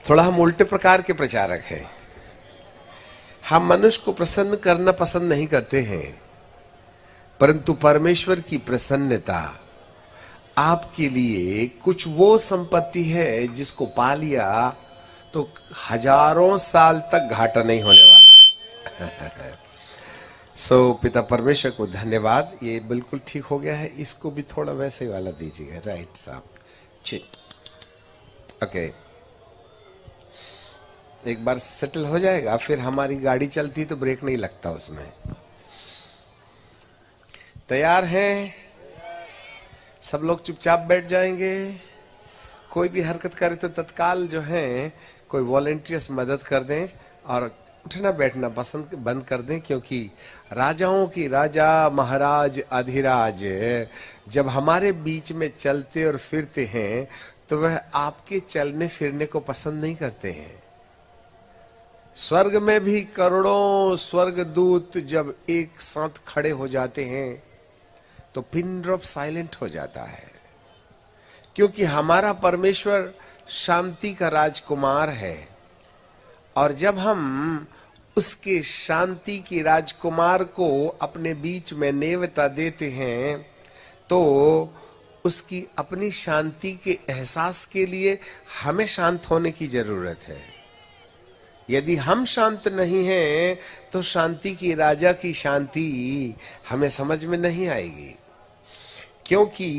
थोड़ा हम उल्टे प्रकार के प्रचारक हैं। हम मनुष्य को प्रसन्न करना पसंद नहीं करते हैं, परंतु परमेश्वर की प्रसन्नता आपके लिए कुछ वो संपत्ति है जिसको पा लिया तो हजारों साल तक घाटा नहीं होने वाला है। सो पिता परमेश्वर को धन्यवाद। ये बिल्कुल ठीक हो गया है। इसको भी थोड़ा वैसे ही वाला दीजिएगा। राइट साहब, ओके। एक बार सेटल हो जाएगा, फिर हमारी गाड़ी चलती तो ब्रेक नहीं लगता उसमें। तैयार हैं? सब लोग चुपचाप बैठ जाएंगे। कोई भी हरकत करे तो तत्काल जो है कोई वॉलंटियर्स मदद कर दें और उठना बैठना पसंद बंद कर दें, क्योंकि राजाओं की राजा महाराज अधिराज जब हमारे बीच में चलते और फिरते हैं तो वह आपके चलने फिरने को पसंद नहीं करते हैं। स्वर्ग में भी करोड़ों स्वर्गदूत जब एक साथ खड़े हो जाते हैं तो पिन ड्रॉप साइलेंट हो जाता है, क्योंकि हमारा परमेश्वर शांति का राजकुमार है। और जब हम उसके शांति की राजकुमार को अपने बीच में नेवता देते हैं तो उसकी अपनी शांति के एहसास के लिए हमें शांत होने की जरूरत है। यदि हम शांत नहीं हैं तो शांति की राजा की शांति हमें समझ में नहीं आएगी, क्योंकि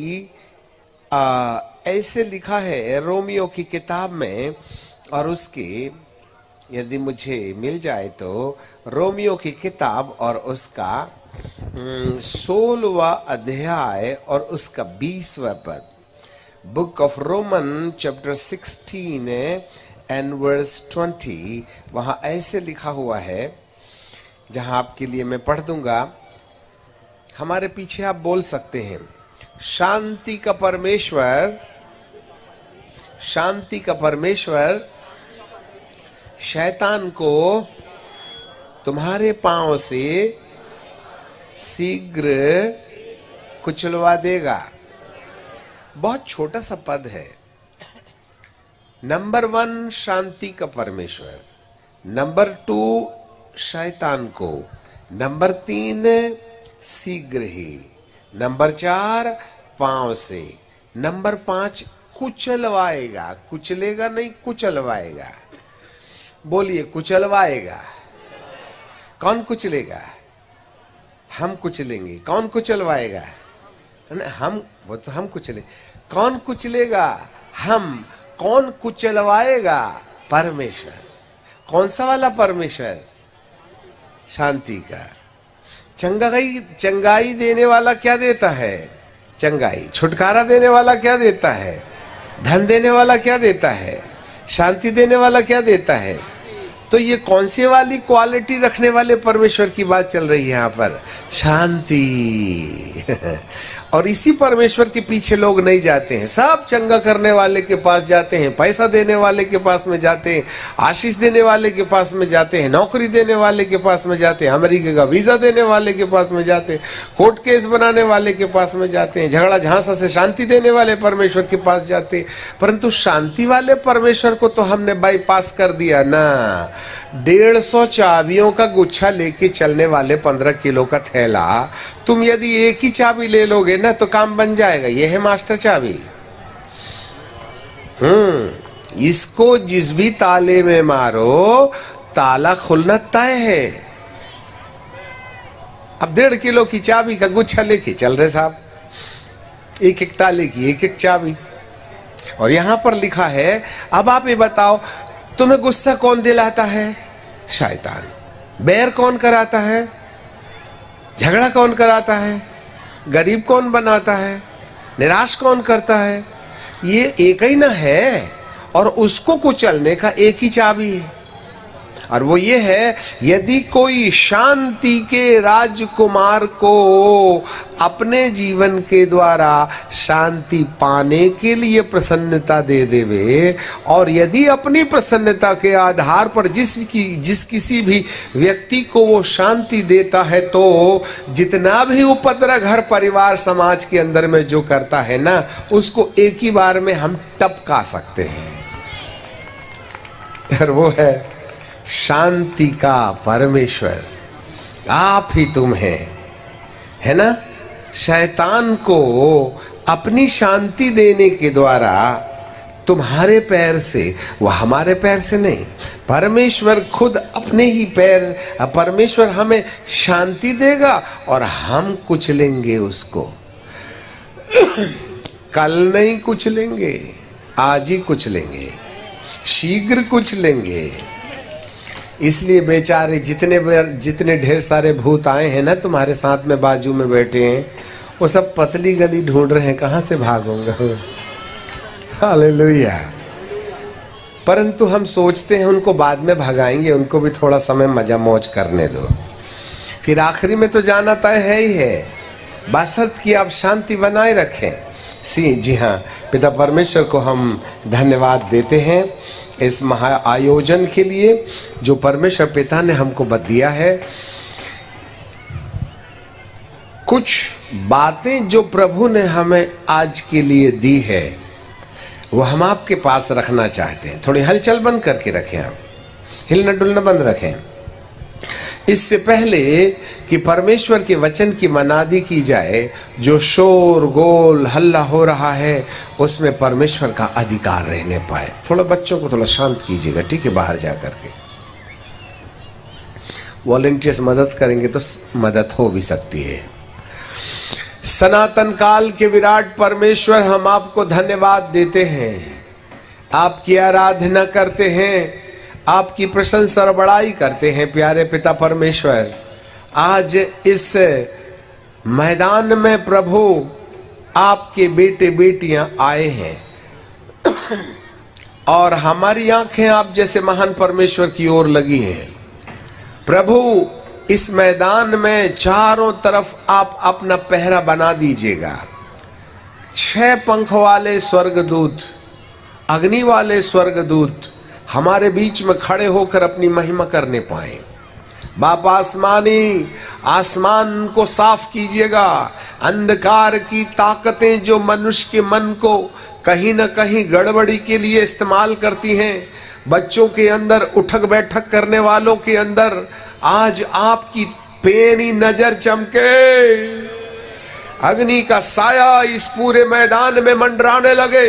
ऐसे लिखा है रोमियो की किताब में, और उसके यदि मुझे मिल जाए तो रोमियो की किताब और उसका 16वां अध्याय और उसका 20वां पद, book of Roman chapter 16 and verse 20, वहां ऐसे लिखा हुआ है, जहां आपके लिए मैं पढ़ दूंगा। हमारे पीछे आप बोल सकते हैं, शांति का परमेश्वर, शांति का परमेश्वर शैतान को तुम्हारे पांव से शीघ्र कुचलवा देगा। बहुत छोटा सा पद है। नंबर 1 शांति का परमेश्वर, नंबर 2 शैतान को, नंबर 3 शीघ्र ही, नंबर 4 पांव से, नंबर 5 कुचलवाएगा। कुचलेगा नहीं, कुचलवाएगा। बोलिए, कुचलवाएगा। कौन कुचलेगा? हम कुचलेंगे। कौन कुचलवाएगा? हम, वो तो हम कुचले। कौन कुचलेगा? हम। कौन कुचलवाएगा? परमेश्वर। कौन सा वाला परमेश्वर? शांति का। चंगाई देने वाला क्या देता है? चंगाई। छुटकारा देने वाला क्या देता है? धन देने वाला क्या देता है? शांति देने वाला क्या देता है? तो ये कौन सी वाली क्वालिटी रखने वाले परमेश्वर की बात चल रही है यहाँ पर? शांति। और इसी परमेश्वर के पीछे लोग नहीं जाते हैं। सब चंगा करने वाले के पास जाते हैं, पैसा देने वाले के पास में जाते हैं, आशीष देने वाले के पास में जाते हैं, नौकरी देने वाले के पास में जाते हैं, अमेरिका का वीजा देने वाले के पास में जाते हैं, कोर्ट केस बनाने वाले के पास में जाते हैं, झगड़ा झांसा से शांति देने वाले परमेश्वर के पास जाते हैं। परंतु शांति वाले परमेश्वर को तो हमने बाईपास कर दिया ना। 150 चाबियों का गुच्छा लेके चलने वाले 15 किलो का थैला, तुम यदि एक ही चाबी ले लोगे ना तो काम बन जाएगा। यह है मास्टर चाबी। इसको जिस भी ताले में मारो ताला खुलना तय है। अब 1.5 किलो की चाबी का गुच्छा लेके चल रहे साहब, एक एक ताले की एक एक चाबी। और यहां पर लिखा है, अब आप ये बताओ, तुम्हें गुस्सा कौन दिलाता है? शैतान। बैर कौन कराता है? झगड़ा कौन कराता है? गरीब कौन बनाता है? निराश कौन करता है? ये एक ही ना है, और उसको कुचलने का एक ही चाबी है, और वो ये है, यदि कोई शांति के राजकुमार को अपने जीवन के द्वारा शांति पाने के लिए प्रसन्नता दे देवे, और यदि अपनी प्रसन्नता के आधार पर जिस किसी भी व्यक्ति को वो शांति देता है, तो जितना भी उपद्रव घर परिवार समाज के अंदर में जो करता है ना, उसको एक ही बार में हम टपका सकते हैं। मगर वो है शांति का परमेश्वर। आप ही तुम है ना। शैतान को अपनी शांति देने के द्वारा तुम्हारे पैर से, वह हमारे पैर से नहीं, परमेश्वर खुद अपने ही पैर, परमेश्वर हमें शांति देगा और हम कुचलेंगे उसको। कल नहीं कुचलेंगे, आज ही कुचलेंगे, शीघ्र कुचलेंगे। इसलिए बेचारे जितने ढेर सारे भूत आए हैं ना तुम्हारे साथ में, बाजू में बैठे हैं, वो सब पतली गली ढूंढ रहे हैं, कहां से भागूंगा। हालेलुया। परंतु हम सोचते हैं उनको बाद में भगाएंगे, उनको भी थोड़ा समय मजा मौज करने दो, फिर आखिरी में तो जाना तय है ही है। बशर्ते कि आप शांति बनाए रखें। जी हाँ, पिता परमेश्वर को हम धन्यवाद देते हैं इस महा आयोजन के लिए जो परमेश्वर पिता ने हमको दिया है। कुछ बातें जो प्रभु ने हमें आज के लिए दी है वो हम आपके पास रखना चाहते हैं। थोड़ी हलचल बंद करके रखें, आप हिलना डुलना बंद रखें। इससे पहले कि परमेश्वर के वचन की मनादी की जाए, जो शोर गोल हल्ला हो रहा है उसमें परमेश्वर का अधिकार रहने पाए। थोड़ा बच्चों को थोड़ा शांत कीजिएगा, ठीक है। बाहर जा करके वॉलंटियर्स मदद करेंगे तो मदद हो भी सकती है। सनातन काल के विराट परमेश्वर, हम आपको धन्यवाद देते हैं, आपकी आराधना करते हैं, आपकी प्रशंसा और बड़ाई करते हैं। प्यारे पिता परमेश्वर, आज इस मैदान में प्रभु आपके बेटे बेटियां आए हैं और हमारी आंखें आप जैसे महान परमेश्वर की ओर लगी हैं। प्रभु, इस मैदान में चारों तरफ आप अपना पहरा बना दीजिएगा। 6 पंख वाले स्वर्गदूत, अग्नि वाले स्वर्गदूत हमारे बीच में खड़े होकर अपनी महिमा करने पाए। बाप आसमान को साफ कीजिएगा। अंधकार की ताकतें जो मनुष्य के मन को कहीं न कहीं गड़बड़ी के लिए इस्तेमाल करती हैं, बच्चों के अंदर उठक बैठक करने वालों के अंदर आज आपकी पैनी नजर चमके, अग्नि का साया इस पूरे मैदान में मंडराने लगे,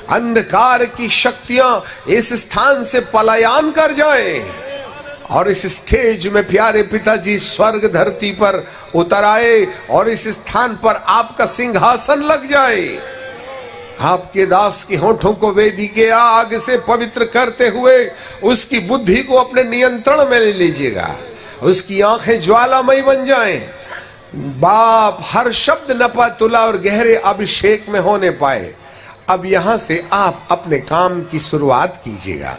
अंधकार की शक्तियां इस स्थान से पलायन कर जाएं और इस स्टेज में प्यारे पिताजी स्वर्ग धरती पर उतर आए और इस स्थान पर आपका सिंहासन लग जाए। आपके दास के होठों को वेदी के आग से पवित्र करते हुए उसकी बुद्धि को अपने नियंत्रण में ले लीजिएगा, उसकी आंखें ज्वालामयी बन जाएं। बाप, हर शब्द नपा तुला और गहरे अभिषेक में होने पाए। अब यहां से आप अपने काम की शुरुआत कीजिएगा।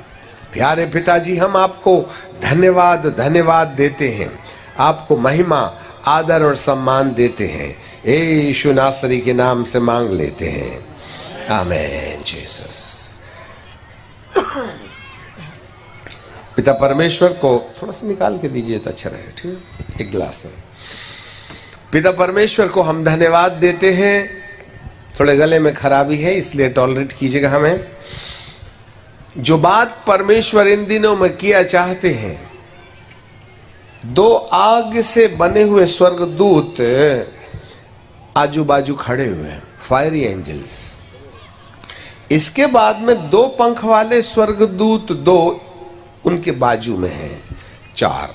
प्यारे पिताजी, हम आपको धन्यवाद देते हैं, आपको महिमा आदर और सम्मान देते हैं। यीशु नासरी के नाम से मांग लेते हैं, आमीन जीसस। पिता परमेश्वर को थोड़ा सा निकाल के दीजिए तो अच्छा रहेगा, ठीक है, एक गिलास में। पिता परमेश्वर को हम धन्यवाद देते हैं। थोड़े गले में खराबी है इसलिए टॉलरेट कीजिएगा हमें। जो बात परमेश्वर इन दिनों में किया चाहते हैं, 2 आग से बने हुए स्वर्गदूत आजू बाजू खड़े हुए हैं, फायरी एंजल्स। इसके बाद में 2 पंख वाले स्वर्गदूत 2 उनके बाजू में हैं, 4।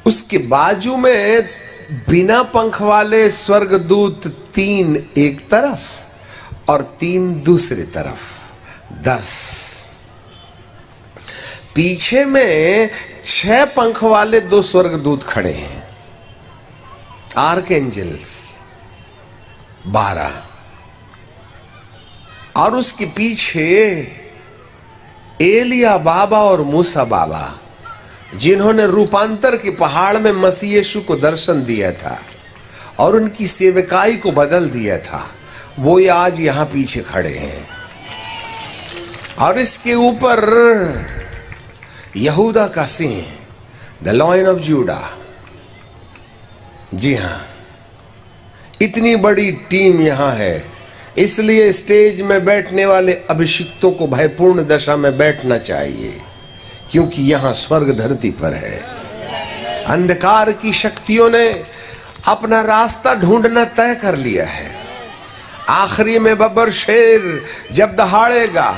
उसके बाजू में बिना पंख वाले स्वर्गदूत 3 एक तरफ और 3 दूसरी तरफ, 10। पीछे में 6 पंख वाले 2 स्वर्गदूत खड़े हैं, आर्कएंजल्स 12। और उसके पीछे एलिया बाबा और मूसा बाबा, जिन्होंने रूपांतर के पहाड़ में मसीह यीशु को दर्शन दिया था और उनकी सेवकाई को बदल दिया था, वो आज यहां पीछे खड़े हैं। और इसके ऊपर यहूदा का सिंह, द लायन ऑफ जूडा। जी हां, इतनी बड़ी टीम यहां है, इसलिए स्टेज में बैठने वाले अभिषिक्तों को भयपूर्ण दशा में बैठना चाहिए, क्योंकि यहां स्वर्ग धरती पर है। अंधकार की शक्तियों ने अपना रास्ता ढूंढना तय कर लिया है। आखिरी में बब्बर शेर जब दहाड़ेगा,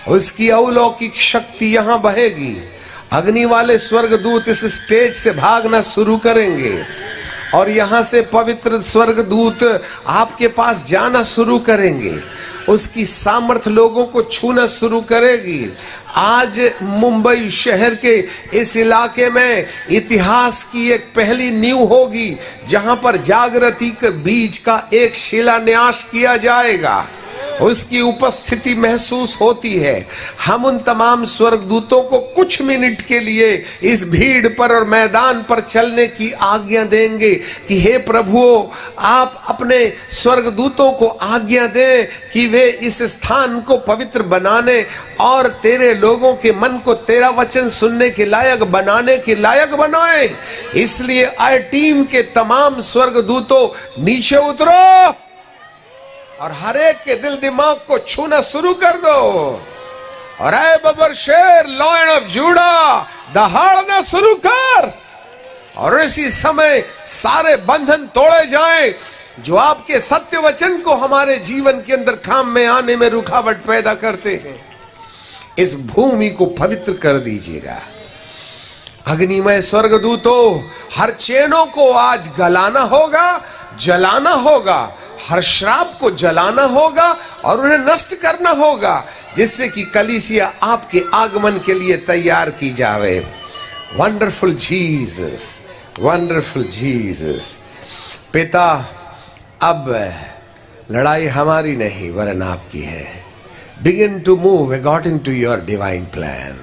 उसकी अलौकिक शक्ति यहां बहेगी। अग्नि वाले स्वर्गदूत इस स्टेज से भागना शुरू करेंगे और यहां से पवित्र स्वर्गदूत आपके पास जाना शुरू करेंगे। उसकी सामर्थ्य लोगों को छूना शुरू करेगी। आज मुंबई शहर के इस इलाके में इतिहास की एक पहली नींव होगी, जहां पर जागृति के बीज का एक शिलान्यास किया जाएगा। उसकी उपस्थिति महसूस होती है। हम उन तमाम स्वर्गदूतों को कुछ मिनट के लिए इस भीड़ पर और मैदान पर चलने की आज्ञा देंगे कि हे प्रभु, आप अपने स्वर्गदूतों को आज्ञा दें कि वे इस स्थान को पवित्र बनाने और तेरे लोगों के मन को तेरा वचन सुनने के लायक बनाने के लायक बनाए। इसलिए आए टीम के तमाम स्वर्गदूतों, नीचे उतरो और हर एक के दिल दिमाग को छूना शुरू कर दो। और आए बब्बर शेर, लॉयन ऑफ जूडा, दहाड़ना शुरू कर। और इसी समय सारे बंधन तोड़े जाएं जो आपके सत्य वचन को हमारे जीवन के अंदर काम में आने में रुकावट पैदा करते हैं। इस भूमि को पवित्र कर दीजिएगा। अग्निमय स्वर्गदूतों, हर चैनों को आज गलाना होगा, जलाना होगा। हर श्राप को जलाना होगा और उन्हें नष्ट करना होगा, जिससे कि कलीसिया आपके आगमन के लिए तैयार की जावे। Wonderful Jesus, wonderful Jesus. पिता, अब लड़ाई हमारी नहीं वरन आपकी है। Begin to move according to your divine plan.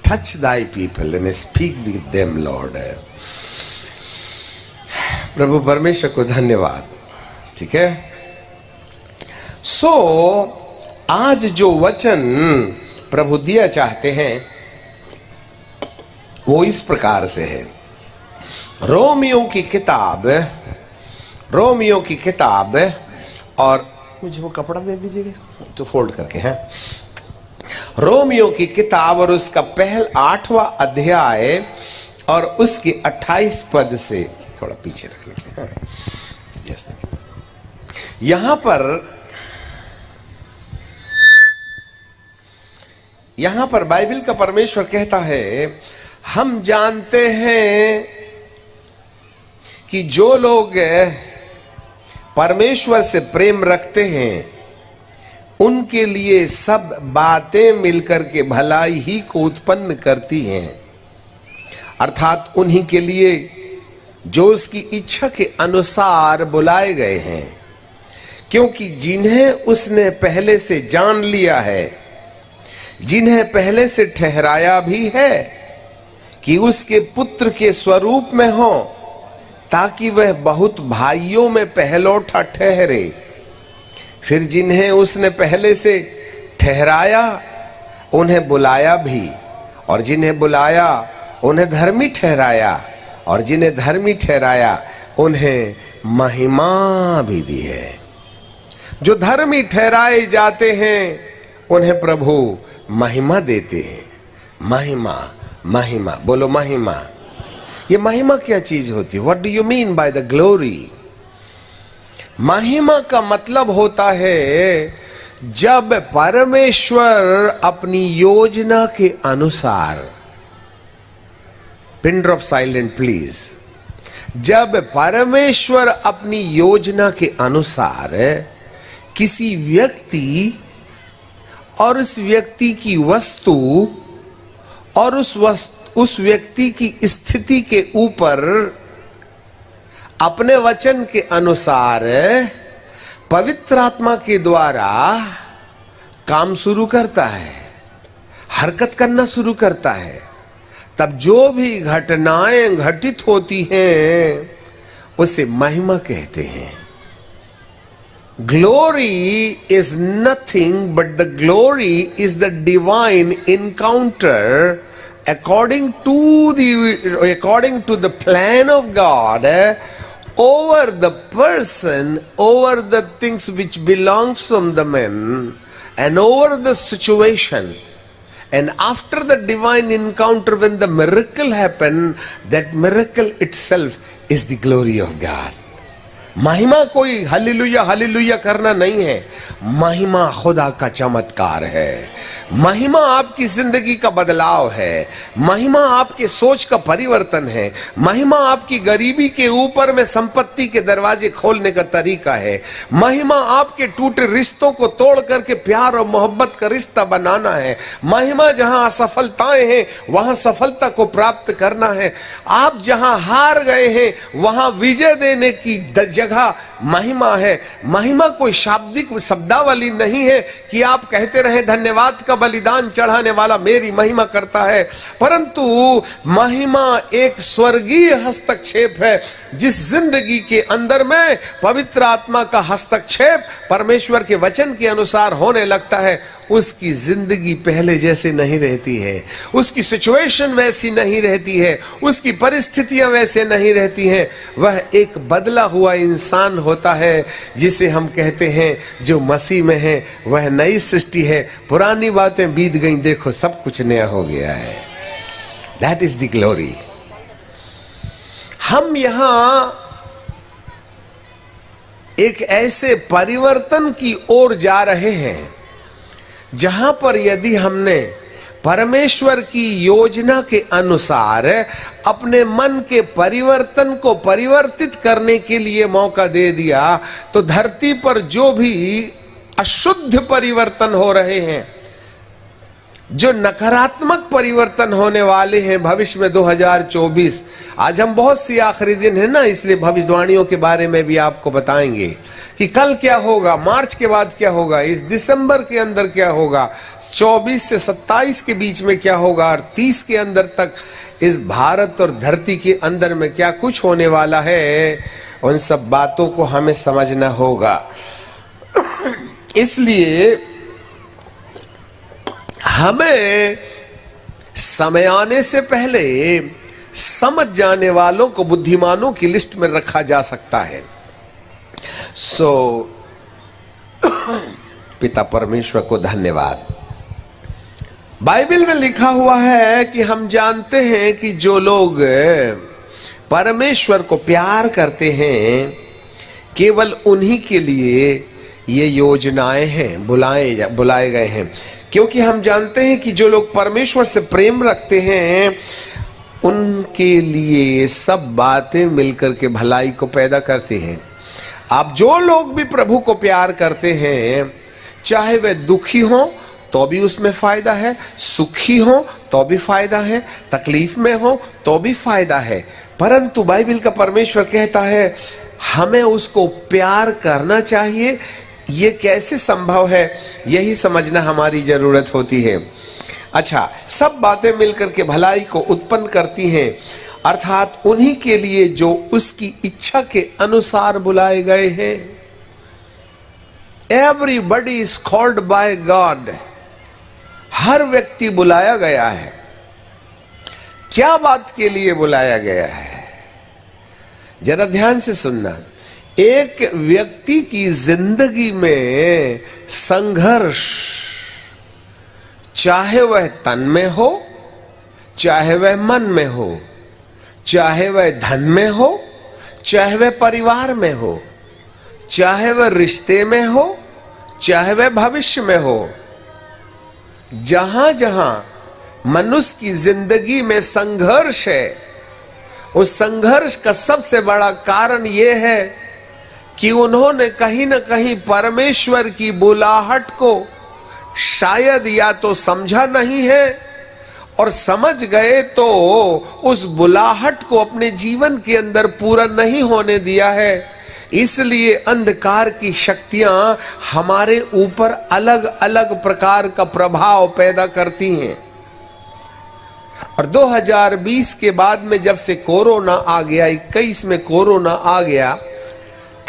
Touch thy people and speak with them Lord. प्रभु परमेश्वर को धन्यवाद। ठीक है। आज जो वचन प्रभु दिया चाहते हैं वो इस प्रकार से है। रोमियो की किताब, और मुझे वो कपड़ा दे दीजिएगा तो फोल्ड करके है। रोमियो की किताब और उसका पहला 8वां अध्याय और उसके 28 पद से थोड़ा पीछे रख लीजिए। जैसे यहां पर बाइबल का परमेश्वर कहता है, हम जानते हैं कि जो लोग परमेश्वर से प्रेम रखते हैं उनके लिए सब बातें मिलकर के भलाई ही को उत्पन्न करती हैं, अर्थात उन्हीं के लिए जो उसकी इच्छा के अनुसार बुलाए गए हैं। क्योंकि जिन्हें उसने पहले से जान लिया है, जिन्हें पहले से ठहराया भी है कि उसके पुत्र के स्वरूप में हो, ताकि वह बहुत भाइयों में पहलौठा ठहरे। फिर जिन्हें उसने पहले से ठहराया उन्हें बुलाया भी, और जिन्हें बुलाया उन्हें धर्मी ठहराया, और जिन्हें धर्मी ठहराया उन्हें महिमा भी दी है। जो धर्मी ठहराए जाते हैं उन्हें प्रभु महिमा देते हैं। महिमा, महिमा, बोलो महिमा। ये महिमा क्या चीज होती है? What do you mean by the glory? महिमा का मतलब होता है जब परमेश्वर अपनी योजना के अनुसार, पिन ड्रॉप साइलेंट प्लीज, जब परमेश्वर अपनी योजना के अनुसार किसी व्यक्ति और उस व्यक्ति की वस्तु और उस व्यक्ति की स्थिति के ऊपर अपने वचन के अनुसार पवित्र आत्मा के द्वारा काम शुरू करता है, हरकत करना शुरू करता है, तब जो भी घटनाएं घटित होती हैं उसे महिमा कहते हैं। Glory is nothing but the glory is the divine encounter according to the plan of God over the person, over the things which belongs from the man, and over the situation. And after the divine encounter, when the miracle happened, that miracle itself is the glory of God. महिमा कोई hallelujah hallelujah करना नहीं है, महिमा खुदा का चमत्कार है, महिमा आपकी जिंदगी का बदलाव है, महिमा आपके सोच का परिवर्तन है, महिमा आपकी गरीबी के ऊपर में संपत्ति के दरवाजे खोलने का तरीका है, महिमा आपके टूटे रिश्तों को तोड़ करके प्यार और मोहब्बत का रिश्ता बनाना है, महिमा जहां असफलताएं हैं वहां सफलता को प्राप्त करना है, आप जहां हार गए हैं वहां विजय देने की जगह महिमा है। महिमा कोई शाब्दिक शब्दावली नहीं है कि आप कहते रहे धन्यवाद का बलिदान चढ़ाने वाला मेरी महिमा करता है, परंतु महिमा एक स्वर्गीय हस्तक्षेप है। जिस जिंदगी के अंदर में पवित्र आत्मा का हस्तक्षेप परमेश्वर के वचन के अनुसार होने लगता है, उसकी जिंदगी पहले जैसे नहीं रहती है, उसकी सिचुएशन वैसी नहीं रहती है, उसकी परिस्थितियां वैसे नहीं रहती हैं, वह एक बदला हुआ इंसान होता है, जिसे हम कहते हैं जो मसीह में है वह नई सृष्टि है, पुरानी बातें बीत गई, देखो सब कुछ नया हो गया है। That is the glory. हम यहां एक ऐसे परिवर्तन की ओर जा रहे हैं जहां पर यदि हमने परमेश्वर की योजना के अनुसार अपने मन के परिवर्तन को परिवर्तित करने के लिए मौका दे दिया, तो धरती पर जो भी अशुद्ध परिवर्तन हो रहे हैं, जो नकारात्मक परिवर्तन होने वाले हैं भविष्य में 2024, आज हम बहुत सी आखिरी दिन है ना, इसलिए भविष्यवाणियों के बारे में भी आपको बताएंगे कि कल क्या होगा, मार्च के बाद क्या होगा, इस दिसंबर के अंदर क्या होगा, 24 से 27 के बीच में क्या होगा, और 30 के अंदर तक इस भारत और धरती के अंदर में क्या कुछ होने वाला है। उन सब बातों को हमें समझना होगा। इसलिए हमें समय आने से पहले समझ जाने वालों को बुद्धिमानों की लिस्ट में रखा जा सकता है। पिता परमेश्वर को धन्यवाद। बाइबल में लिखा हुआ है कि हम जानते हैं कि जो लोग परमेश्वर को प्यार करते हैं, केवल उन्हीं के लिए ये योजनाएं हैं, बुलाए गए हैं। क्योंकि हम जानते हैं कि जो लोग परमेश्वर से प्रेम रखते हैं, उनके लिए सब बातें मिलकर के भलाई को पैदा करती हैं। आप जो लोग भी प्रभु को प्यार करते हैं, चाहे वे दुखी हो तो भी उसमें फायदा है, सुखी हो तो भी फायदा है, तकलीफ में हो तो भी फायदा है, परंतु बाइबल का परमेश्वर कहता है हमें उसको प्यार करना चाहिए। ये कैसे संभव है, यही समझना हमारी जरूरत होती है। अच्छा, सब बातें मिलकर के भलाई को उत्पन्न करती हैं, अर्थात उन्हीं के लिए जो उसकी इच्छा के अनुसार बुलाए गए हैं। Everybody is called by God. हर व्यक्ति बुलाया गया है। क्या बात के लिए बुलाया गया है, जरा ध्यान से सुनना। एक व्यक्ति की जिंदगी में संघर्ष, चाहे वह तन में हो, चाहे वह मन में हो, चाहे वह धन में हो, चाहे वह परिवार में हो, चाहे वह रिश्ते में हो, चाहे वह भविष्य में हो, जहां जहां मनुष्य की जिंदगी में संघर्ष है, उस संघर्ष का सबसे बड़ा कारण यह है कि उन्होंने कहीं ना कहीं परमेश्वर की बुलाहट को शायद या तो समझा नहीं है, और समझ गए तो उस बुलाहट को अपने जीवन के अंदर पूरा नहीं होने दिया है। इसलिए अंधकार की शक्तियां हमारे ऊपर अलग अलग प्रकार का प्रभाव पैदा करती हैं। और 2020 के बाद में जब से कोरोना आ गया, 21 में कोरोना आ गया,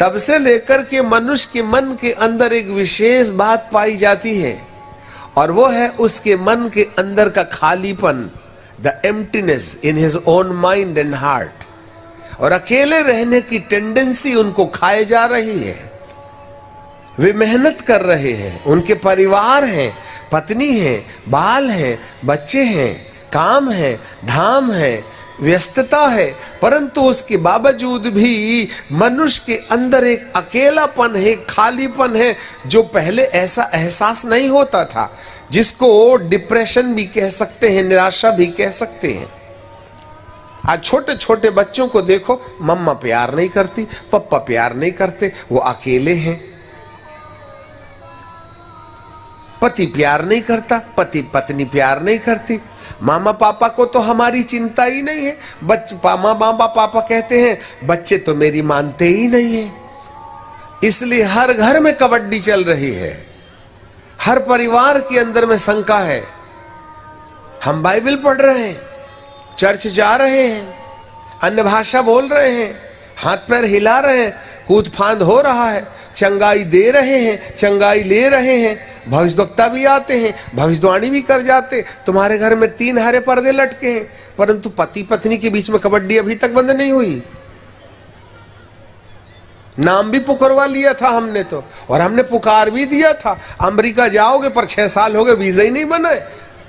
तब से लेकर के मनुष्य के मन के अंदर एक विशेष बात पाई जाती है, और वो है उसके मन के अंदर का खालीपन, the emptiness in his own mind and heart. और अकेले रहने की टेंडेंसी उनको खाए जा रही है। वे मेहनत कर रहे हैं, उनके परिवार हैं, पत्नी है, बाल हैं, बच्चे हैं, काम है, धाम है, व्यस्तता है, परंतु उसके बावजूद भी मनुष्य के अंदर एक अकेलापन है, खालीपन है, जो पहले ऐसा एहसास नहीं होता था, जिसको डिप्रेशन भी कह सकते हैं, निराशा भी कह सकते हैं। आज छोटे छोटे बच्चों को देखो, मम्मा प्यार नहीं करती, पप्पा प्यार नहीं करते, वो अकेले हैं। पति प्यार नहीं करता, पति पत्नी प्यार नहीं करती, मामा पापा को तो हमारी चिंता ही नहीं है। मामा पापा कहते हैं, बच्चे तो मेरी मानते ही नहीं है। इसलिए हर घर में कबड्डी चल रही है, हर परिवार के अंदर में शंका है। हम बाइबल पढ़ रहे हैं, चर्च जा रहे हैं, अन्य भाषा बोल रहे हैं, हाथ पैर हिला रहे हैं, कूद फांद हो रहा है, चंगाई दे रहे हैं, चंगाई ले रहे हैं, भविष्यवक्ता भी आते हैं, भविष्यवाणी भी कर जाते। तुम्हारे घर में 3 हरे पर्दे लटके हैं, परंतु पति पत्नी के बीच में कबड्डी अभी तक बंद नहीं हुई। नाम भी पुकारवा लिया था हमने तो, और हमने पुकार भी दिया था, अमेरिका जाओगे, पर 6 साल हो गए, वीजा ही नहीं बना है।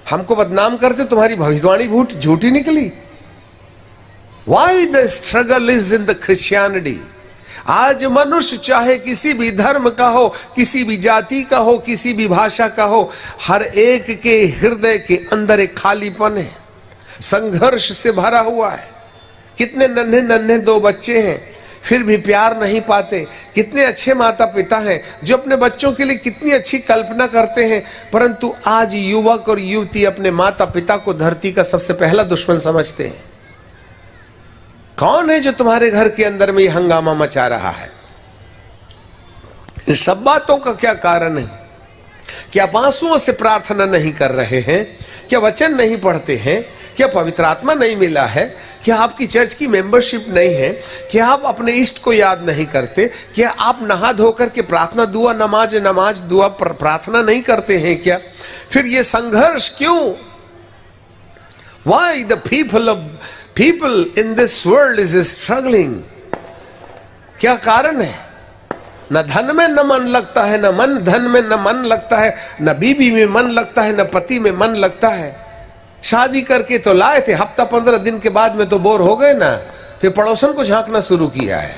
हमको बदनाम करते, तुम्हारी भविष्यवाणी झूठी निकली। Why the struggle is in the Christianity? आज मनुष्य चाहे किसी भी धर्म का हो, किसी भी जाति का हो, किसी भी भाषा का हो, हर एक के हृदय के अंदर एक खालीपन है, संघर्ष से भरा हुआ है। कितने नन्हे नन्हे 2 बच्चे हैं, फिर भी प्यार नहीं पाते। कितने अच्छे माता पिता हैं जो अपने बच्चों के लिए कितनी अच्छी कल्पना करते हैं, परंतु आज युवक और युवती अपने माता पिता को धरती का सबसे पहला दुश्मन समझते हैं। कौन है जो तुम्हारे घर के अंदर में ये हंगामा मचा रहा है? इन सब बातों का क्या कारण है? क्या आप आंसुओं से प्रार्थना नहीं कर रहे हैं? क्या वचन नहीं पढ़ते हैं? क्या पवित्र आत्मा नहीं मिला है? क्या आपकी चर्च की मेंबरशिप नहीं है? क्या आप अपने इष्ट को याद नहीं करते? क्या आप नहा धोकर के प्रार्थना दुआ नमाज दुआ प्रार्थना नहीं करते हैं क्या? फिर ये संघर्ष क्यों? Why the people in this world is struggling? क्या कारण है? न धन में न मन लगता है, न मन धन में न मन लगता है, न बीवी में मन लगता है, न पति में मन लगता है। शादी करके तो लाए थे, हफ्ता 15 दिन के बाद में तो बोर हो गए ना, फिर पड़ोसन को झांकना शुरू किया है।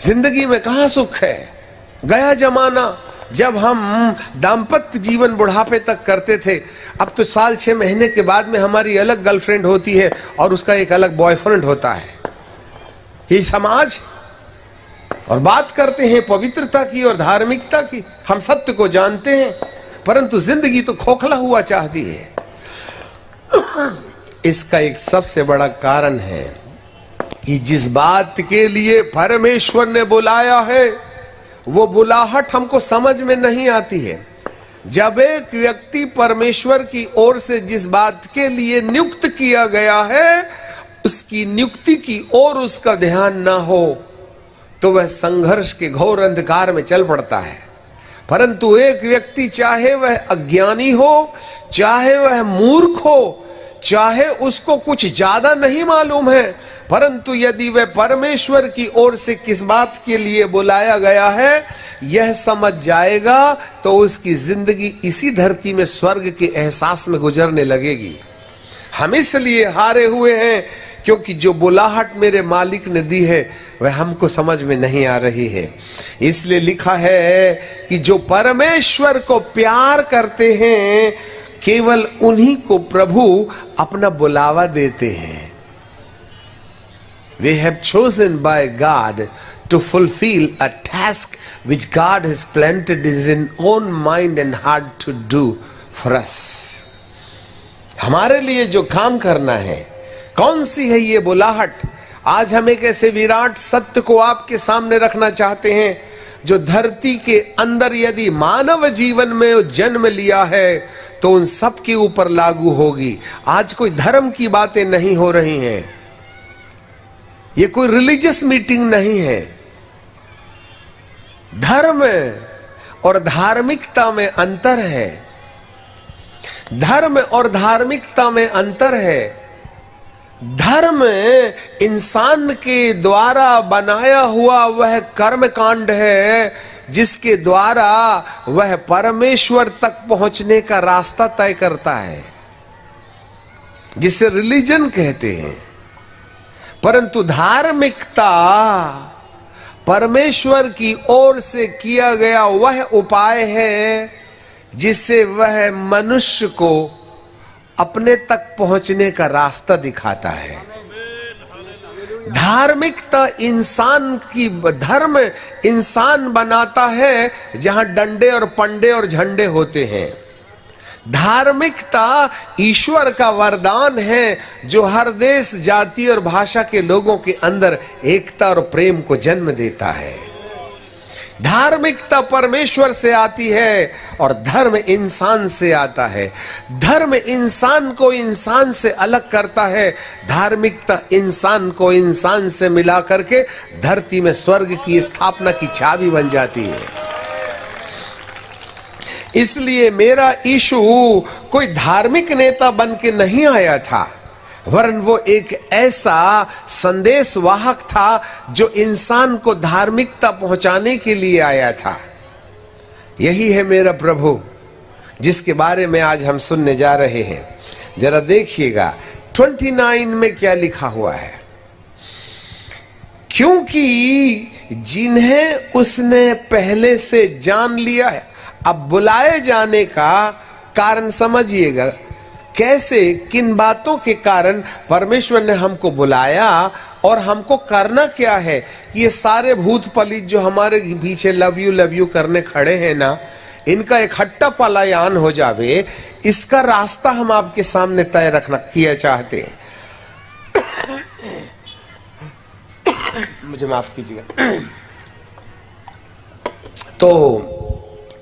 जिंदगी में कहाँ सुख है? गया जमाना जब हम दाम्पत्य जीवन बुढ़ापे तक करते थे। अब तो साल 6 महीने के बाद में हमारी अलग गर्लफ्रेंड होती है और उसका एक अलग बॉयफ्रेंड होता है। ये समाज, और बात करते हैं पवित्रता की और धार्मिकता की। हम सत्य को जानते हैं, परंतु जिंदगी तो खोखला हुआ चाहती है। इसका एक सबसे बड़ा कारण है कि जिस बात के लिए परमेश्वर ने बुलाया है, वो बुलाहट हमको समझ में नहीं आती है। जब एक व्यक्ति परमेश्वर की ओर से जिस बात के लिए नियुक्त किया गया है, उसकी नियुक्ति की ओर उसका ध्यान ना हो, तो वह संघर्ष के घोर अंधकार में चल पड़ता है। परंतु एक व्यक्ति, चाहे वह अज्ञानी हो, चाहे वह मूर्ख हो, चाहे उसको कुछ ज्यादा नहीं मालूम है, परंतु यदि वह परमेश्वर की ओर से किस बात के लिए बुलाया गया है, यह समझ जाएगा, तो उसकी जिंदगी इसी धरती में स्वर्ग के एहसास में गुजरने लगेगी। हम इसलिए हारे हुए हैं क्योंकि जो बुलाहट मेरे मालिक ने दी है वह हमको समझ में नहीं आ रही है। इसलिए लिखा है कि जो परमेश्वर को प्यार करते हैं, केवल उन्हीं को प्रभु अपना बुलावा देते हैं। We have chosen by God to fulfill a task which God has planted in His own mind and heart to do for us. हमारे लिए जो काम करना है, कौन सी है ये बुलाहट? आज हम एक ऐसे विराट सत्य को आपके सामने रखना चाहते हैं, जो धरती के अंदर यदि मानव जीवन में जन्म लिया है तो उन सब के ऊपर लागू होगी। आज कोई धर्म की बातें नहीं हो रही हैं, ये कोई रिलीजियस मीटिंग नहीं है। धर्म और धार्मिकता में अंतर है। धर्म और धार्मिकता में अंतर है। धर्म इंसान के द्वारा बनाया हुआ वह कर्म कांड है जिसके द्वारा वह परमेश्वर तक पहुंचने का रास्ता तय करता है, जिसे रिलीजन कहते हैं। परंतु धार्मिकता परमेश्वर की ओर से किया गया वह उपाय है जिससे वह मनुष्य को अपने तक पहुंचने का रास्ता दिखाता है। धार्मिकता धर्म इंसान बनाता है जहां डंडे और पंडे और झंडे होते हैं। धार्मिकता ईश्वर का वरदान है जो हर देश, जाति और भाषा के लोगों के अंदर एकता और प्रेम को जन्म देता है। धार्मिकता परमेश्वर से आती है और धर्म इंसान से आता है। धर्म इंसान को इंसान से अलग करता है, धार्मिकता इंसान को इंसान से मिला करके धरती में स्वर्ग की स्थापना की चाबी बन जाती है। इसलिए मेरा यीशु कोई धार्मिक नेता बन के नहीं आया था, वरन वो एक ऐसा संदेश वाहक था जो इंसान को धार्मिकता पहुंचाने के लिए आया था। यही है मेरा प्रभु जिसके बारे में आज हम सुनने जा रहे हैं। जरा देखिएगा 29 में क्या लिखा हुआ है। क्योंकि जिन्हें उसने पहले से जान लिया है। अब बुलाए जाने का कारण समझिएगा, कैसे, किन बातों के कारण परमेश्वर ने हमको बुलाया और हमको करना क्या है। ये सारे भूत पलित जो हमारे पीछे लव यू करने खड़े हैं ना, इनका इकट्ठा पलायन हो जावे, इसका रास्ता हम आपके सामने तय रखना किया चाहते हैं। मुझे माफ कीजिएगा। तो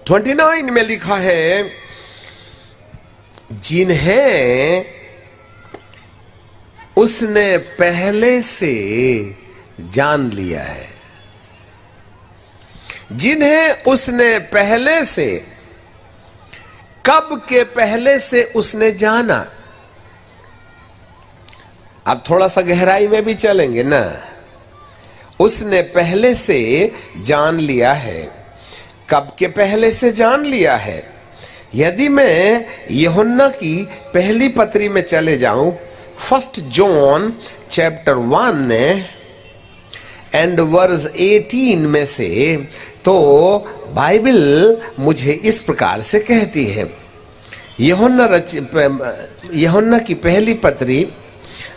29 में लिखा है, जिन्हें उसने पहले से जान लिया है। जिन्हें उसने पहले से, कब के पहले से उसने जाना। अब थोड़ा सा गहराई में भी चलेंगे ना। उसने पहले से जान लिया है। कब के पहले से जान लिया है। यदि मैं यूहन्ना की पहली पत्री में चले जाऊं, 1 जॉन चैप्टर 1 एंड वर्स 18 में से, तो बाइबल मुझे इस प्रकार से कहती है। यूहन्ना की पहली पत्री,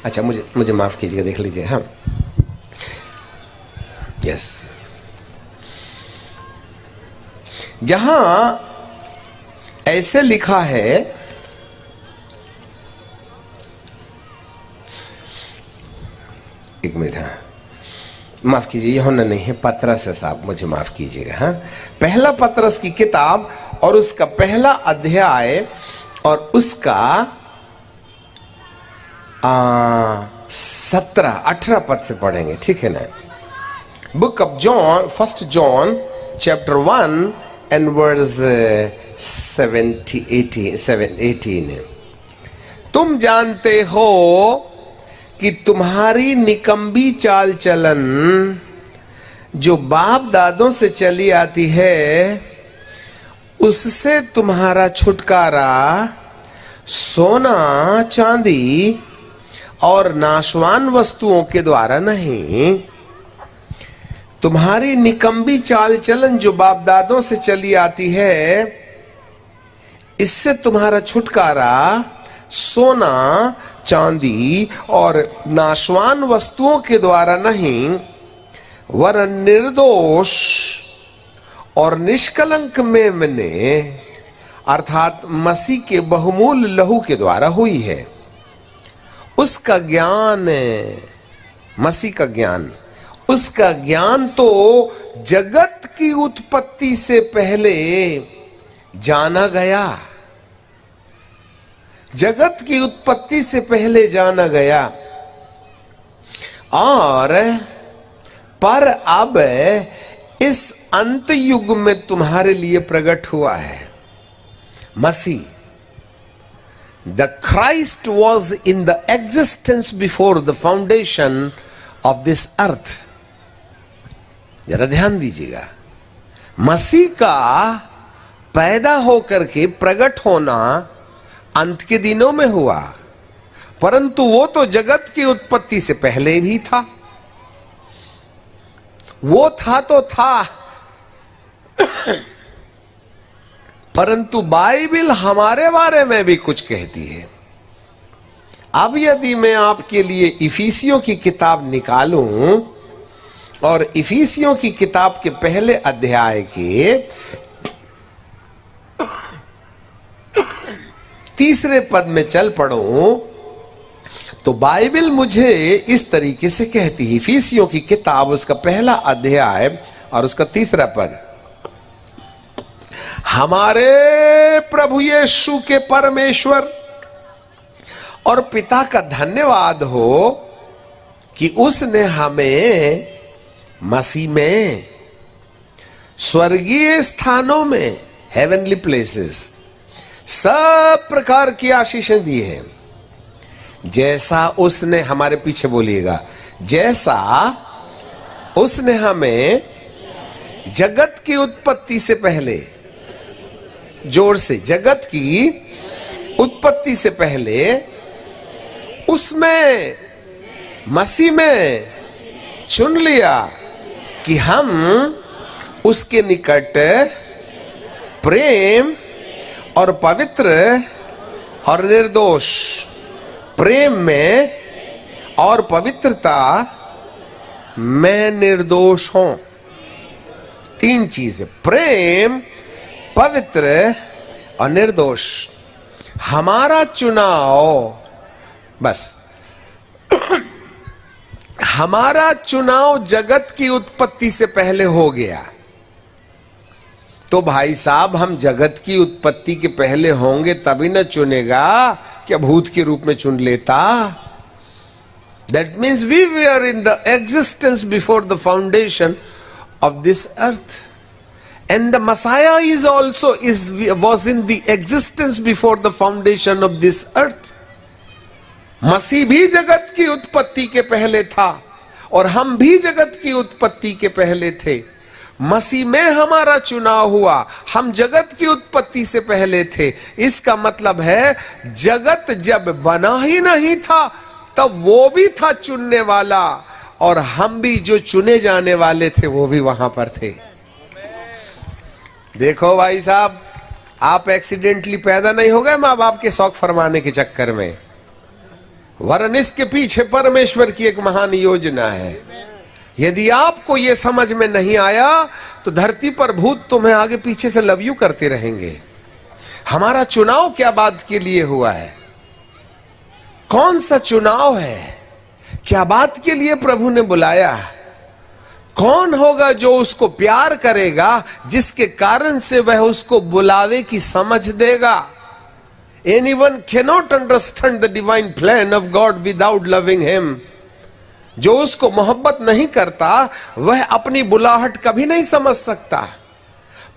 अच्छा मुझे माफ कीजिएगा, देख लीजिए। हाँ, यस, जहां ऐसे लिखा है, एक मिनट, हाँ माफ कीजिए, यूहन्ना नहीं है, पतरस है साहब, मुझे माफ कीजिएगा। हाँ, पहला पतरस की किताब और उसका पहला अध्याय और उसका 17-18 पद से पढ़ेंगे, ठीक है ना। Book of John, 1 John chapter 1 and verse 18। तुम जानते हो कि तुम्हारी निकम्बी चाल चलन जो बाप दादों से चली आती है, उससे तुम्हारा छुटकारा सोना चांदी और नाशवान वस्तुओं के द्वारा नहीं। तुम्हारी निकम्बी चाल चलन जो बाप दादों से चली आती है, इससे तुम्हारा छुटकारा सोना चांदी और नाशवान वस्तुओं के द्वारा नहीं, वरन निर्दोष और निष्कलंक मेमने अर्थात मसीह के बहुमूल्य लहू के द्वारा हुई है। उसका ज्ञान, मसीह का ज्ञान, उसका ज्ञान तो जगत की उत्पत्ति से पहले जाना गया। जगत की उत्पत्ति से पहले जाना गया, और पर अब इस अंत युग में तुम्हारे लिए प्रकट हुआ है। मसीह The Christ was in the existence before the foundation of this earth. जरा ध्यान दीजिएगा, मसीह का पैदा होकर के प्रकट होना अंत के दिनों में हुआ, परंतु वो तो जगत की उत्पत्ति से पहले भी था। वो था तो था, परंतु बाइबल हमारे बारे में भी कुछ कहती है। अब यदि मैं आपके लिए इफिसियों की किताब निकालूं और इफिसियों की किताब के पहले अध्याय के 3 पद में चल पड़ूं, तो बाइबल मुझे इस तरीके से कहती है। इफिसियों की किताब उसका पहला अध्याय और उसका 3 पद, हमारे प्रभु यीशु के परमेश्वर और पिता का धन्यवाद हो कि उसने हमें मसीह में स्वर्गीय स्थानों में, हेवनली प्लेसेस, सब प्रकार की आशीषें दी हैं, जैसा उसने, हमारे पीछे बोलिएगा, जैसा उसने हमें जगत की उत्पत्ति से पहले, जोर से, जगत की उत्पत्ति से पहले उसमें, मसीह में चुन लिया कि हम उसके निकट प्रेम और पवित्र और निर्दोष, प्रेम में और पवित्रता में निर्दोष हों। 3 चीजें, प्रेम, पवित्र और निर्दोष। हमारा चुनाव, बस हमारा चुनाव जगत की उत्पत्ति से पहले हो गया। तो भाई साहब, हम जगत की उत्पत्ति के पहले होंगे तभी न चुनेगा, क्या भूत के रूप में चुन लेता? That means we were in the existence before the foundation of this earth. And the Messiah is also was in the existence before the foundation of this earth. मसीह भी जगत की उत्पत्ति के पहले था और हम भी जगत की उत्पत्ति के पहले थे। मसीह में हमारा चुनाव हुआ, हम जगत की उत्पत्ति से पहले थे। इसका मतलब है जगत जब बना ही नहीं था तब वो भी था चुनने वाला, और हम भी जो चुने जाने वाले थे वो भी वहां पर थे। देखो भाई साहब, आप एक्सीडेंटली पैदा नहीं हो गए माँ बाप के शौक फरमाने के चक्कर में, वरन इसके पीछे परमेश्वर की एक महान योजना है। यदि आपको यह समझ में नहीं आया तो धरती पर भूत तुम्हें आगे पीछे से लव यू करते रहेंगे। हमारा चुनाव क्या बात के लिए हुआ है? कौन सा चुनाव है? क्या बात के लिए प्रभु ने बुलाया? कौन होगा जो उसको प्यार करेगा, जिसके कारण से वह उसको बुलावे की समझ देगा? Anyone cannot understand the divine plan of God without loving him. जो उसको मोहब्बत नहीं करता वह अपनी बुलाहट कभी नहीं समझ सकता,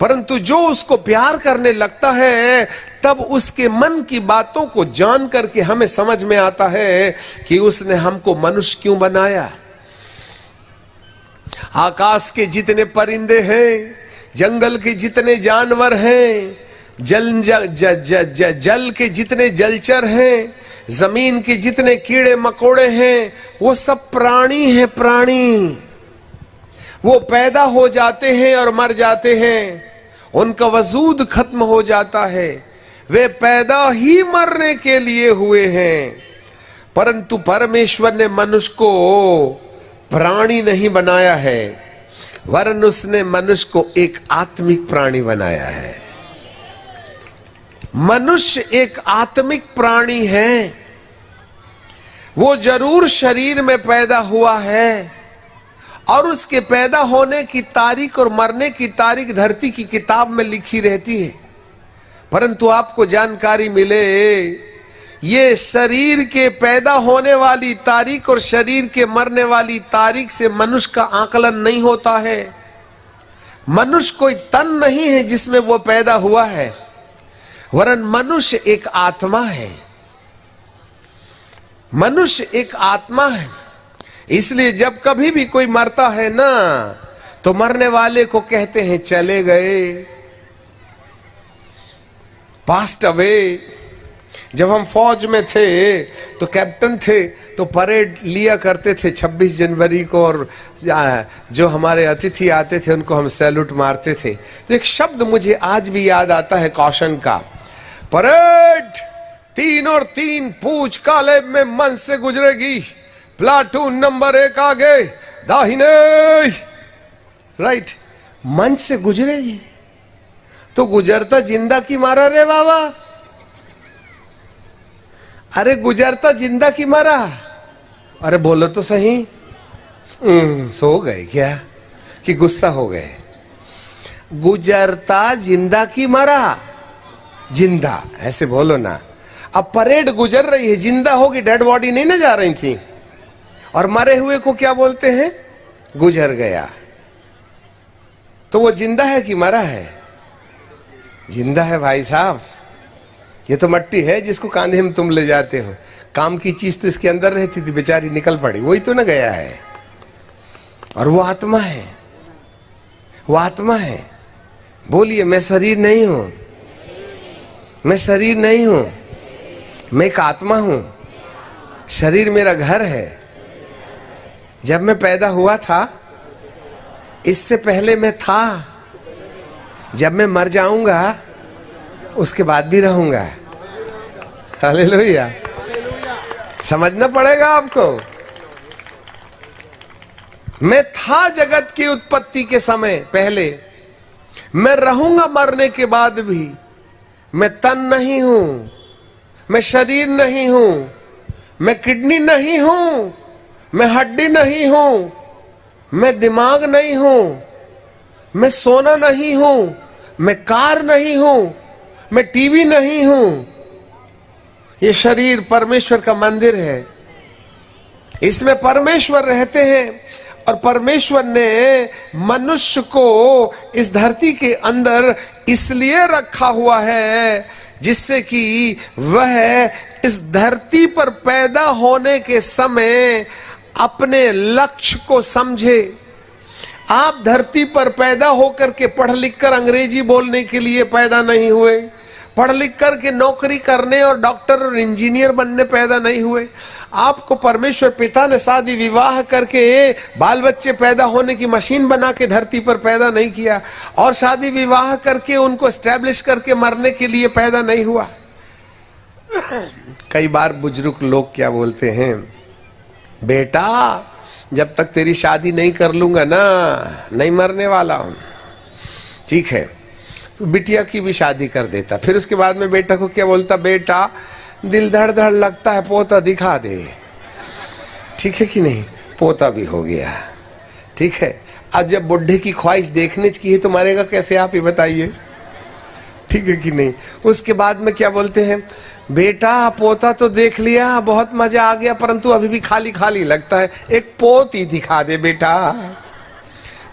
परंतु जो उसको प्यार करने लगता है तब उसके मन की बातों को जान करके हमें समझ में आता है कि उसने हमको मनुष्य क्यों बनाया। आकाश के जितने परिंदे हैं, जंगल के जितने जानवर हैं, जल के जितने जलचर हैं, जमीन के जितने कीड़े मकोड़े हैं, वो सब प्राणी हैं। प्राणी वो पैदा हो जाते हैं और मर जाते हैं, उनका वजूद खत्म हो जाता है। वे पैदा ही मरने के लिए हुए हैं, परंतु परमेश्वर ने मनुष्य को प्राणी नहीं बनाया है, वरन उसने मनुष्य को एक आत्मिक प्राणी बनाया है। मनुष्य एक आत्मिक प्राणी है। वो जरूर शरीर में पैदा हुआ है और उसके पैदा होने की तारीख और मरने की तारीख धरती की किताब में लिखी रहती है, परंतु आपको जानकारी मिले ये शरीर के पैदा होने वाली तारीख और शरीर के मरने वाली तारीख से मनुष्य का आकलन नहीं होता है। मनुष्य कोई तन नहीं है जिसमें वो पैदा हुआ है, वरन मनुष्य एक आत्मा है। मनुष्य एक आत्मा है, इसलिए जब कभी भी कोई मरता है ना, तो मरने वाले को कहते हैं चले गए, पास्ट अवे। जब हम फौज में थे तो कैप्टन थे, तो परेड लिया करते थे 26 जनवरी को, और जो हमारे अतिथि आते थे उनको हम सैल्यूट मारते थे। तो एक शब्द मुझे आज भी याद आता है कॉशन का, परेड 3 और 3 पूछ काले में मन से गुजरेगी, प्लाटून नंबर 1 आगे दाहिने, राइट, मंच से गुजरेगी। तो गुजरता जिंदा की मारा रे बाबा, अरे गुजरता जिंदा की मारा, अरे बोलो तो सही। सो गए क्या कि गुस्सा हो गए? गुजरता जिंदा की मारा, जिंदा ऐसे बोलो ना। अब परेड गुजर रही है, जिंदा होगी, डेड बॉडी नहीं ना जा रही थी। और मरे हुए को क्या बोलते हैं? गुजर गया। तो वो जिंदा है कि मरा है? जिंदा है भाई साहब। ये तो मट्टी है जिसको कांधे में तुम ले जाते हो, काम की चीज तो इसके अंदर रहती थी, बेचारी निकल पड़ी, वही तो ना गया है। और वो आत्मा है, वो आत्मा है। बोलिए, मैं शरीर नहीं हूं, मैं शरीर नहीं हूं, मैं एक आत्मा हूं। शरीर मेरा घर है। जब मैं पैदा हुआ था, इससे पहले मैं था। जब मैं मर जाऊंगा, उसके बाद भी रहूंगा। हालेलुया। समझना पड़ेगा आपको। मैं था जगत की उत्पत्ति के समय पहले, मैं रहूंगा मरने के बाद भी। मैं तन नहीं हूं, मैं शरीर नहीं हूं, मैं किडनी नहीं हूं, मैं हड्डी नहीं हूं, मैं दिमाग नहीं हूं, मैं सोना नहीं हूं, मैं कार नहीं हूं, मैं टीवी नहीं हूं। ये शरीर परमेश्वर का मंदिर है, इसमें परमेश्वर रहते हैं। और परमेश्वर ने मनुष्य को इस धरती के अंदर इसलिए रखा हुआ है जिससे कि वह इस धरती पर पैदा होने के समय अपने लक्ष्य को समझे। आप धरती पर पैदा होकर के पढ़ लिख कर अंग्रेजी बोलने के लिए पैदा नहीं हुए, पढ़ लिख कर के नौकरी करने और डॉक्टर और इंजीनियर बनने पैदा नहीं हुए। आपको परमेश्वर पिता ने शादी विवाह करके बाल बच्चे पैदा होने की मशीन बना के धरती पर पैदा नहीं किया, और शादी विवाह करके उनको एस्टैब्लिश करके मरने के लिए पैदा नहीं हुआ। कई बार बुजुर्ग लोग क्या बोलते हैं, बेटा जब तक तेरी शादी नहीं कर लूंगा ना, नहीं मरने वाला हूं। ठीक है, तो बिटिया की भी शादी कर देता, फिर उसके बाद में बेटा को क्या बोलता, बेटा दिल धड़ धड़ लगता है, पोता दिखा दे। ठीक है कि नहीं? पोता भी हो गया। ठीक है, अब जब बुढ़े की ख्वाहिश देखने की है तो मरेगा कैसे, आप ही बताइए। ठीक है कि नहीं? उसके बाद में क्या बोलते हैं, बेटा पोता तो देख लिया, बहुत मजा आ गया, परंतु अभी भी खाली खाली लगता है, एक पोती दिखा दे बेटा।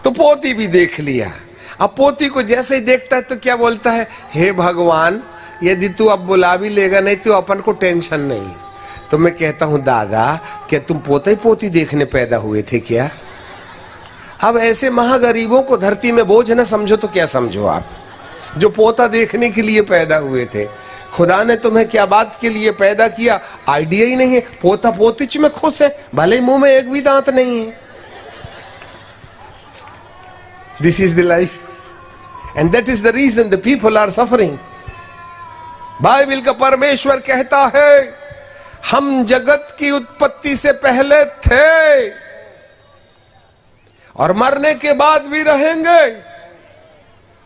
तो पोती भी देख लिया। अब पोती को जैसे ही देखता है तो क्या बोलता है, हे भगवान यदि तू अब बुला भी लेगा नहीं तो अपन को टेंशन नहीं। तो मैं कहता हूं, दादा क्या तुम पोता ही पोती देखने पैदा हुए थे क्या? अब ऐसे महागरीबों को धरती में बोझ न समझो तो क्या समझो आप, जो पोता देखने के लिए पैदा हुए थे। खुदा ने तुम्हें क्या बात के लिए पैदा किया, आइडिया ही नहीं है। पोता पोतीच में खुश है, भले ही मुंह में एक भी दांत नहीं है। This is the life and that is the reason the people are suffering. Bible का परमेश्वर कहता है, हम जगत की उत्पत्ति से पहले थे और मरने के बाद भी रहेंगे,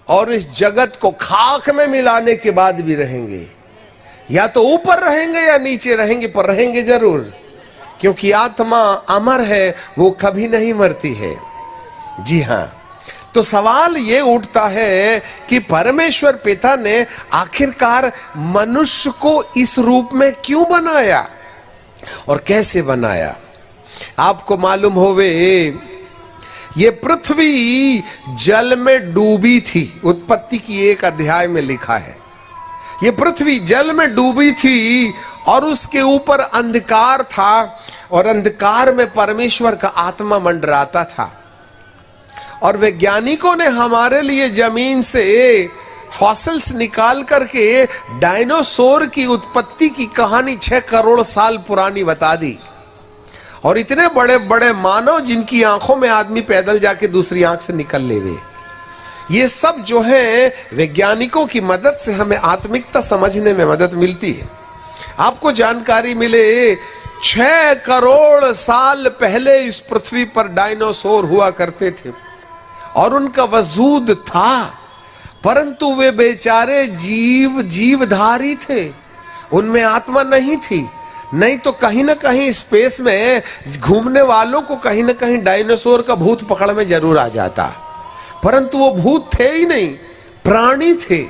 और इस जगत को खाक में मिलाने के बाद भी रहेंगे। या तो ऊपर रहेंगे या नीचे रहेंगे, पर रहेंगे जरूर, क्योंकि आत्मा अमर है, वो कभी नहीं मरती है। जी हां, तो सवाल ये उठता है कि परमेश्वर पिता ने आखिरकार मनुष्य को इस रूप में क्यों बनाया और कैसे बनाया। आपको मालूम होवे, ये पृथ्वी जल में डूबी थी, उत्पत्ति की 1 अध्याय में लिखा है। ये पृथ्वी जल में डूबी थी और उसके ऊपर अंधकार था और अंधकार में परमेश्वर का आत्मा मंडराता था। और वैज्ञानिकों ने हमारे लिए जमीन से फॉसिल्स निकाल करके डायनासोर की उत्पत्ति की कहानी 6 करोड़ साल पुरानी बता दी। और इतने बड़े बड़े मानव जिनकी आंखों में आदमी पैदल जाके दूसरी आंख से निकल लेवे, ये सब जो है वैज्ञानिकों की मदद से हमें आत्मिकता समझने में मदद मिलती है। आपको जानकारी मिले 6 करोड़ साल पहले इस पृथ्वी पर डायनासोर हुआ करते थे और उनका वजूद था, परंतु वे बेचारे जीवधारी थे, उनमें आत्मा नहीं थी। नहीं तो कहीं ना कहीं स्पेस में घूमने वालों को कहीं ना कहीं डायनासोर का भूत पकड़ में जरूर आ जाता, परंतु वो भूत थे ही नहीं, प्राणी थे,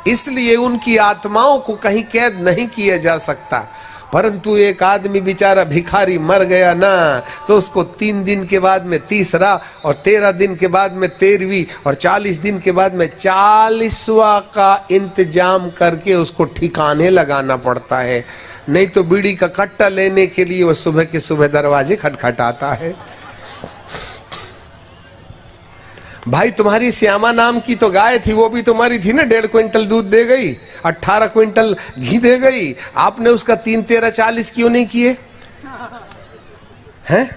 इसलिए उनकी आत्माओं को कहीं कैद नहीं किया जा सकता। परंतु एक आदमी बेचारा भिखारी मर गया ना, तो उसको 3 दिन के बाद में तीसरा और 13 दिन के बाद में 13वीं और 40 दिन के बाद में 40वां का इंतजाम करके उसको ठिकाने लगाना पड़ता है। नहीं तो बीड़ी का कट्टा लेने के लिए वो सुबह के सुबह दरवाजे खटखटाता है। भाई तुम्हारी श्यामा नाम की तो गाय थी, वो भी तुम्हारी थी ना, 1.5 क्विंटल दूध दे गई, 18 क्विंटल घी दे गई, आपने उसका 3, 13, 40 क्यों नहीं किए हैं?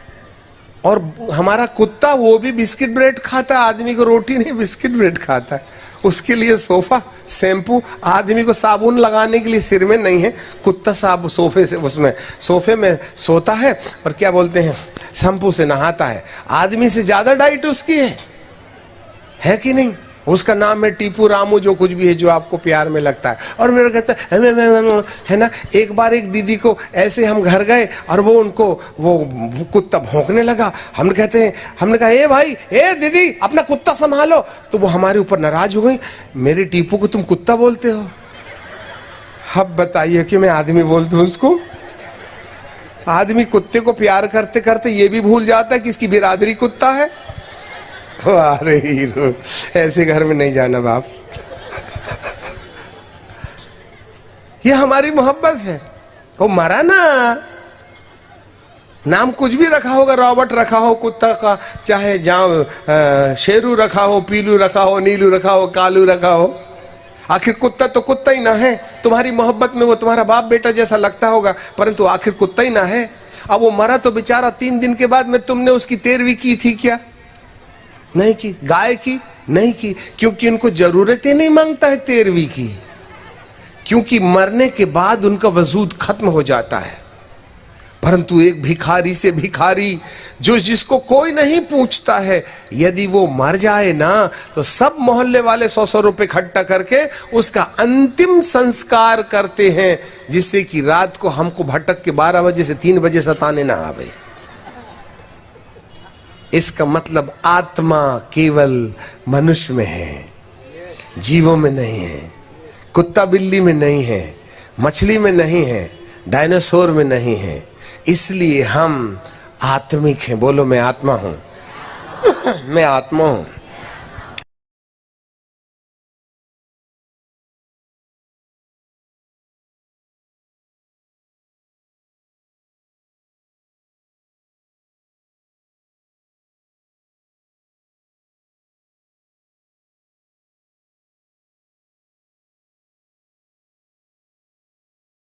और हमारा कुत्ता वो भी बिस्किट ब्रेड खाता, आदमी को रोटी नहीं बिस्किट ब्रेड खाता है। उसके लिए सोफा, शैम्पू, आदमी को साबुन लगाने के लिए सिर में नहीं है, कुत्ता साब सोफे में सोता है और क्या बोलते हैं शैम्पू से नहाता है। आदमी से ज्यादा डाइट उसकी है कि नहीं? उसका नाम है टीपू रामू, जो कुछ भी है जो आपको प्यार में लगता है। और मेरा कहता है ना, एक बार एक दीदी को ऐसे हम घर गए और वो उनको वो कुत्ता भौंकने लगा। हमने कहा ए भाई, ए दीदी अपना कुत्ता संभालो, तो वो हमारे ऊपर नाराज हो गई, मेरे टीपू को तुम कुत्ता बोलते हो। अब बताइए कि मैं आदमी बोल दूं उसको? आदमी कुत्ते को प्यार करते करते ये भी भूल जाता है कि इसकी बिरादरी कुत्ता है। अरे हीरो, ऐसे घर में नहीं जाना बाप। ये हमारी मोहब्बत है। वो मरा ना, नाम कुछ भी रखा होगा, रॉबर्ट रखा हो कुत्ता का, चाहे शेरू रखा हो, पीलू रखा हो, नीलू रखा हो, कालू रखा हो, आखिर कुत्ता तो कुत्ता ही ना है। तुम्हारी मोहब्बत में वो तुम्हारा बाप बेटा जैसा लगता होगा, परंतु आखिर कुत्ता ही ना है। अब वो मरा तो बेचारा 3 दिन के बाद में तुमने उसकी 13वीं की थी क्या? नहीं की। गाय की नहीं की, क्योंकि उनको जरूरत ही नहीं मांगता है 13वीं की, क्योंकि मरने के बाद उनका वजूद खत्म हो जाता है। परंतु एक भिखारी से भिखारी, जो जिसको कोई नहीं पूछता है, यदि वो मर जाए ना, तो सब मोहल्ले वाले 100-100 रुपए इकट्ठा करके उसका अंतिम संस्कार करते हैं, जिससे कि रात को हमको भटक के 12 बजे से 3 बजे सताने ना आवे। इसका मतलब आत्मा केवल मनुष्य में है, जीवों में नहीं है, कुत्ता बिल्ली में नहीं है, मछली में नहीं है, डायनासोर में नहीं है। इसलिए हम आत्मिक हैं। बोलो मैं आत्मा हूं। मैं आत्मा हूं।